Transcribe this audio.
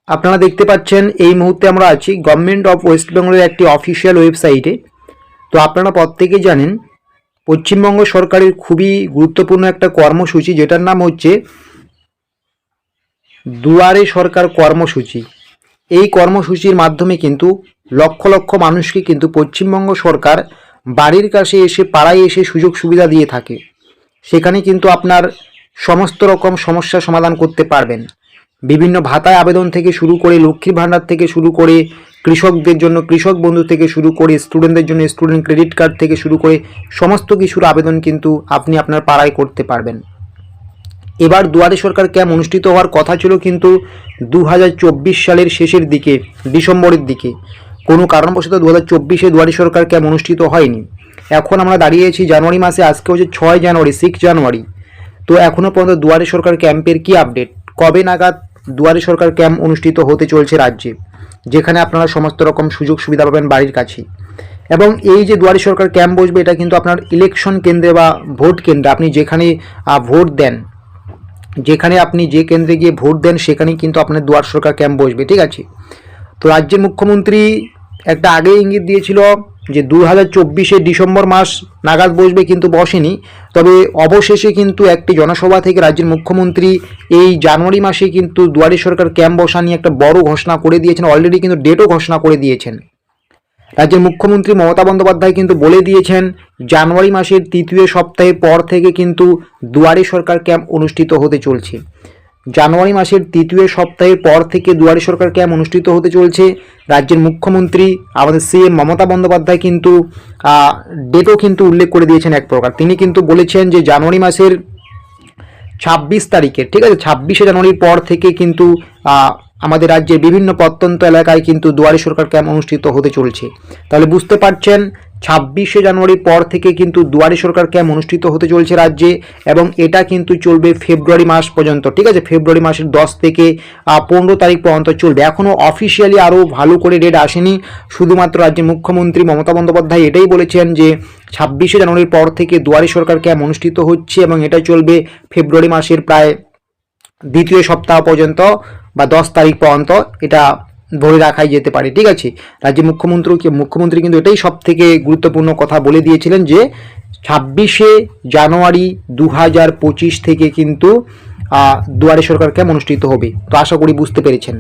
আপনারা দেখতে পাচ্ছেন এই মুহূর্তে আমরা আছি গভর্নমেন্ট অফ ওয়েস্ট বেঙ্গলের একটি অফিসিয়াল ওয়েবসাইটে। তো আপনারা প্রত্যেকেই জানেন পশ্চিমবঙ্গ সরকারের খুবই গুরুত্বপূর্ণ একটা কর্মসূচি, যেটার নাম হচ্ছে দুয়ারে সরকার কর্মসূচি। এই কর্মসূচির মাধ্যমে কিন্তু লক্ষ লক্ষ মানুষকে কিন্তু পশ্চিমবঙ্গ সরকার বাড়ির কাছে এসে, পাড়ায় এসে সুযোগ সুবিধা দিয়ে থাকে। সেখানে কিন্তু আপনার সমস্ত রকম সমস্যা সমাধান করতে পারবেন। বিভিন্ন ভাতায় আবেদন থেকে শুরু করে, লক্ষ্মীর ভাণ্ডার থেকে শুরু করে, কৃষকদের জন্য কৃষক বন্ধু থেকে শুরু করে, স্টুডেন্টদের জন্য স্টুডেন্ট ক্রেডিট কার্ড থেকে শুরু করে সমস্ত কিছুর আবেদন কিন্তু আপনি আপনার পাড়ায় করতে পারবেন। এবার দুয়ারে সরকার ক্যাম্প অনুষ্ঠিত হওয়ার কথা ছিল কিন্তু 2024 সালের শেষের দিকে, ডিসেম্বরের দিকে। কোনো কারণবশত 2024-এ দুয়ারে সরকার ক্যাম্প অনুষ্ঠিত হয়নি। এখন আমরা দাঁড়িয়েছি জানুয়ারি মাসে, আজকে হচ্ছে 6 জানুয়ারি। তো এখনও পর্যন্ত দুয়ারে সরকার ক্যাম্পের কি আপডেট, কবে নাগাদ দুয়ারে সরকার ক্যাম্প অনুষ্ঠিত হতে চলছে রাজ্যে, যেখানে আপনারা সমস্ত রকম সুযোগ সুবিধা পাবেন বাড়ির কাছে। এবং এই যে দুয়ারে সরকার ক্যাম্প বসবে, এটা কিন্তু আপনার ইলেকশন কেন্দ্রে বা ভোট কেন্দ্রে, আপনি যেখানে ভোট দেন, যেখানে আপনি যে কেন্দ্রে গিয়ে ভোট দেন সেখানেই কিন্তু আপনার দুয়ার সরকার ক্যাম্প বসবে, ঠিক আছে। তো রাজ্যের মুখ্যমন্ত্রী একটা আগে ইঙ্গিত দিয়েছিল যে 2024-এ ডিসেম্বর মাস নাগাদ বসবে, কিন্তু বসেনি। তবে অবশেষে কিন্তু একটি জনসভা থেকে রাজ্যের মুখ্যমন্ত্রী এই জানুয়ারি মাসে কিন্তু দুয়ারে সরকার ক্যাম্প বসা নিয়ে একটা বড় ঘোষণা করে দিয়েছেন। অলরেডি কিন্তু ডেটও ঘোষণা করে দিয়েছেন। রাজ্যের মুখ্যমন্ত্রী মমতা বন্দ্যোপাধ্যায় কিন্তু বলে দিয়েছেন জানুয়ারি মাসের তৃতীয় সপ্তাহের পর থেকে কিন্তু দুয়ারে সরকার ক্যাম্প অনুষ্ঠিত হতে চলছে। জানুয়ারি মাসের তৃতীয় সপ্তাহের পর থেকে দুয়ারে সরকার ক্যাম্প অনুষ্ঠিত হতে চলছে। রাজ্যের মুখ্যমন্ত্রী আমাদের সিএম মমতা বন্দ্যোপাধ্যায় কিন্তু ডেটও কিন্তু উল্লেখ করে দিয়েছেন এক প্রকার। তিনি কিন্তু বলেছেন যে জানুয়ারি মাসের 26 তারিখে, ঠিক আছে, 26শে জানুয়ারির পর থেকে কিন্তু আমাদের রাজ্যের বিভিন্ন প্রত্যন্ত এলাকায় কিন্তু দুয়ারে সরকার ক্যাম্প অনুষ্ঠিত হতে চলছে। তাহলে বুঝতে পারছেন 26শে জানুয়ারির পর থেকে কিন্তু দুয়ারে সরকার ক্যাম্প অনুষ্ঠিত হতে চলছে রাজ্যে, এবং এটা কিন্তু চলবে ফেব্রুয়ারি মাস পর্যন্ত, ঠিক আছে। ফেব্রুয়ারি মাসের 10 থেকে 15 তারিখ পর্যন্ত চলবে। এখনও অফিসিয়ালি আরও ভালো করে ডেট আসেনি। শুধুমাত্র রাজ্যের মুখ্যমন্ত্রী মমতা বন্দ্যোপাধ্যায় এটাই বলেছেন যে 26শে জানুয়ারির পর থেকে দুয়ারে সরকার ক্যাম্প অনুষ্ঠিত হচ্ছে, এবং এটা চলবে ফেব্রুয়ারি মাসের প্রায় দ্বিতীয় সপ্তাহ পর্যন্ত বা 10 তারিখ পর্যন্ত এটা ধরে রাখাই যেতে পারে, ঠিক আছে। রাজ্যের মুখ্যমন্ত্রী কিন্তু এটাই সব থেকে গুরুত্বপূর্ণ কথা বলে দিয়েছিলেন যে 26শে জানুয়ারি 2025 থেকে কিন্তু দুয়ারে সরকার ক্যাম্প অনুষ্ঠিত হবে। তো আশা করি বুঝতে পেরেছেন।